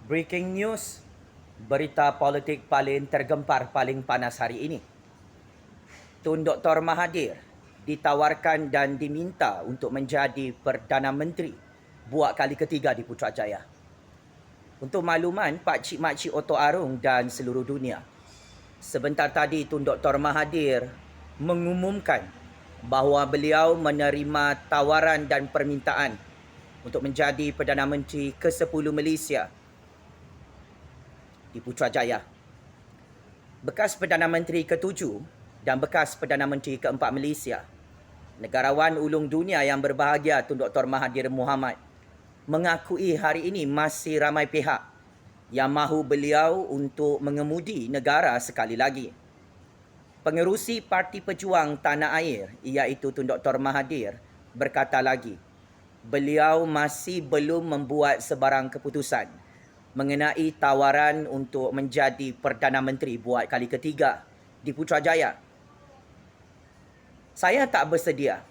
Breaking news, berita politik paling tergempar paling panas hari ini. Tun Dr. Mahathir ditawarkan dan diminta untuk menjadi Perdana Menteri buat kali ketiga di Putrajaya. Untuk makluman pakcik-makcik Oto Arung dan seluruh dunia, sebentar tadi Tun Dr. Mahathir mengumumkan bahawa beliau menerima tawaran dan permintaan untuk menjadi Perdana Menteri ke-10 Malaysia di Putrajaya. Bekas Perdana Menteri ke-7 dan bekas Perdana Menteri ke-4 Malaysia, negarawan ulung dunia yang berbahagia Tun Dr. Mahathir Mohamad, mengakui hari ini masih ramai pihak yang mahu beliau untuk mengemudi negara sekali lagi. Pengerusi Parti Pejuang Tanah Air iaitu Tun Dr. Mahathir berkata lagi, beliau masih belum membuat sebarang keputusan mengenai tawaran untuk menjadi Perdana Menteri buat kali ketiga di Putrajaya. Saya tak bersedia,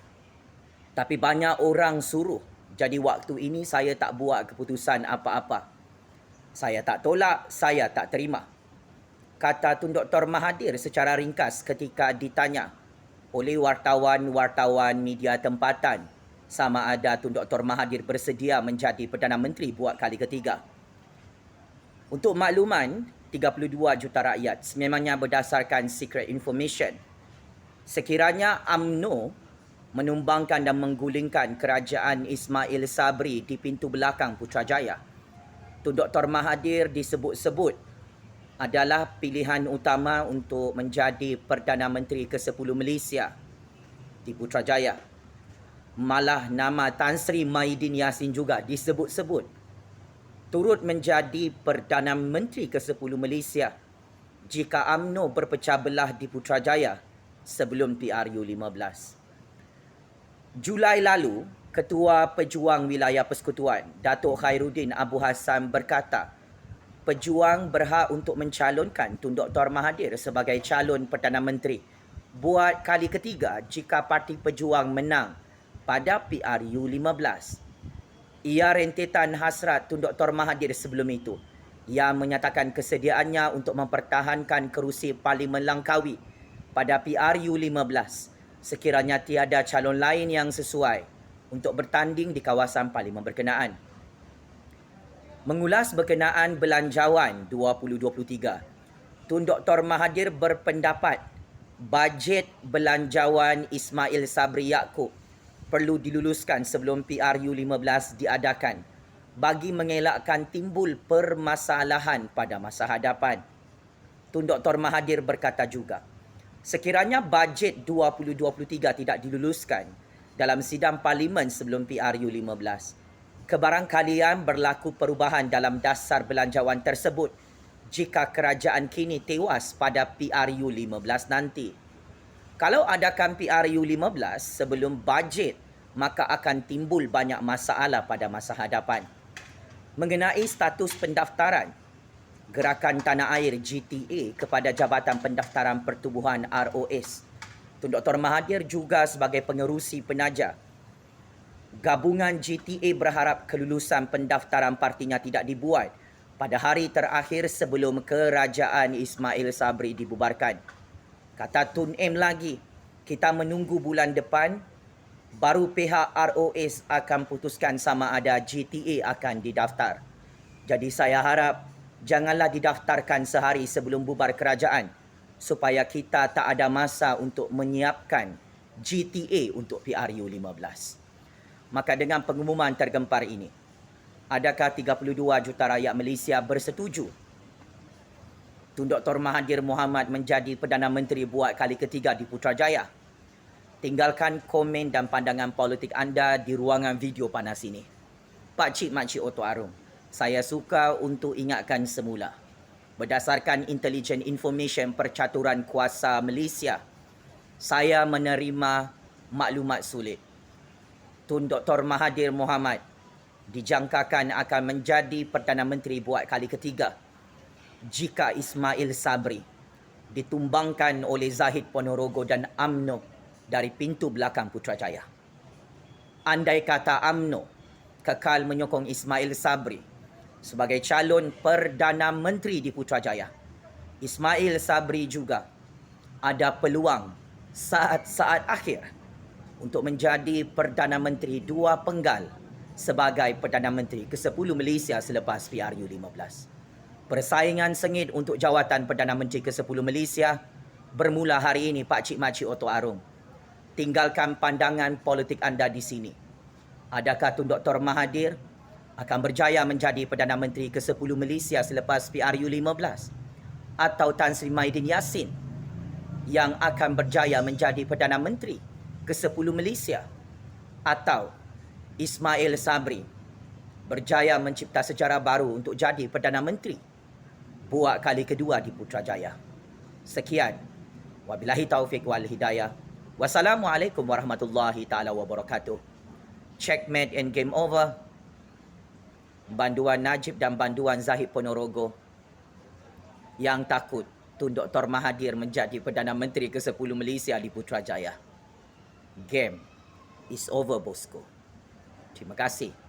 tapi banyak orang suruh. Jadi waktu ini saya tak buat keputusan apa-apa. Saya tak tolak, saya tak terima, kata Tun Dr. Mahathir secara ringkas ketika ditanya oleh wartawan-wartawan media tempatan sama ada Tun Dr. Mahathir bersedia menjadi Perdana Menteri buat kali ketiga. Untuk makluman, 32 juta rakyat sememangnya berdasarkan secret information. Sekiranya UMNO menumbangkan dan menggulingkan kerajaan Ismail Sabri di pintu belakang Putrajaya, Tun Dr. Mahathir disebut-sebut adalah pilihan utama untuk menjadi Perdana Menteri ke-10 Malaysia di Putrajaya. Malah nama Tan Sri Maidin Yassin juga disebut-sebut turut menjadi Perdana Menteri ke-10 Malaysia jika UMNO berpecah belah di Putrajaya sebelum PRU 15. Julai lalu, Ketua Pejuang Wilayah Persekutuan, Datuk Khairuddin Abu Hassan berkata, Pejuang berhak untuk mencalonkan Tun Dr. Mahathir sebagai calon Perdana Menteri buat kali ketiga jika Parti Pejuang menang pada PRU 15. Ia rentetan hasrat Tun Dr. Mahathir sebelum itu yang menyatakan kesediaannya untuk mempertahankan kerusi Parlimen Langkawi pada PRU 15 sekiranya tiada calon lain yang sesuai untuk bertanding di kawasan parlimen berkenaan. Mengulas berkenaan Belanjawan 2023, Tun Dr. Mahathir berpendapat bajet Belanjawan Ismail Sabri Yaakob perlu diluluskan sebelum PRU 15 diadakan bagi mengelakkan timbul permasalahan pada masa hadapan. Tun Dr. Mahathir berkata juga, sekiranya bajet 2023 tidak diluluskan dalam sidang parlimen sebelum PRU 15, kebarangkalian berlaku perubahan dalam dasar belanjawan tersebut jika kerajaan kini tewas pada PRU 15 nanti. Kalau adakan PRU 15 sebelum bajet, maka akan timbul banyak masalah pada masa hadapan. Mengenai status pendaftaran Gerakan Tanah Air GTA kepada Jabatan Pendaftaran Pertubuhan ROS, Tun Dr. Mahathir juga sebagai pengerusi penaja gabungan GTA berharap kelulusan pendaftaran partinya tidak dibuat pada hari terakhir sebelum kerajaan Ismail Sabri dibubarkan. Kata Tun M lagi, kita menunggu bulan depan baru pihak ROS akan putuskan sama ada GTA akan didaftar. Jadi saya harap janganlah didaftarkan sehari sebelum bubar kerajaan supaya kita tak ada masa untuk menyiapkan GTA untuk PRU 15. Maka dengan pengumuman tergempar ini, adakah 32 juta rakyat Malaysia bersetuju Tun Dr. Mahathir Mohamad menjadi Perdana Menteri buat kali ketiga di Putrajaya? Tinggalkan komen dan pandangan politik anda di ruangan video panas ini. Pakcik-makcik Oto Arung, saya suka untuk ingatkan semula. Berdasarkan Intelligent Information Percaturan Kuasa Malaysia, saya menerima maklumat sulit. Tun Dr. Mahathir Mohamad dijangkakan akan menjadi Perdana Menteri buat kali ketiga jika Ismail Sabri ditumbangkan oleh Zahid Ponorogo dan UMNO dari pintu belakang Putrajaya. Andai kata UMNO kekal menyokong Ismail Sabri, sebagai calon Perdana Menteri di Putrajaya. Ismail Sabri juga ada peluang saat-saat akhir untuk menjadi Perdana Menteri dua penggal sebagai Perdana Menteri ke-10 Malaysia selepas PRU 15. Persaingan sengit untuk jawatan Perdana Menteri ke-10 Malaysia bermula hari ini, Pak Cik Makcik Oto Arum. Tinggalkan pandangan politik anda di sini. Adakah Tun Dr. Mahathir akan berjaya menjadi Perdana Menteri ke-10 Malaysia selepas PRU 15? Atau Tan Sri Mahyidin Yassin yang akan berjaya menjadi Perdana Menteri ke-10 Malaysia? Atau Ismail Sabri berjaya mencipta sejarah baru untuk jadi Perdana Menteri buat kali kedua di Putrajaya? Sekian. Wabillahi taufiq wal hidayah. Wassalamualaikum warahmatullahi taala wabarakatuh. Checkmate and game over. Banduan Najib dan banduan Zahid Ponorogo yang takut Tun Dr. Mahathir menjadi Perdana Menteri ke-10 Malaysia di Putrajaya. Game is over, bosku. Terima kasih.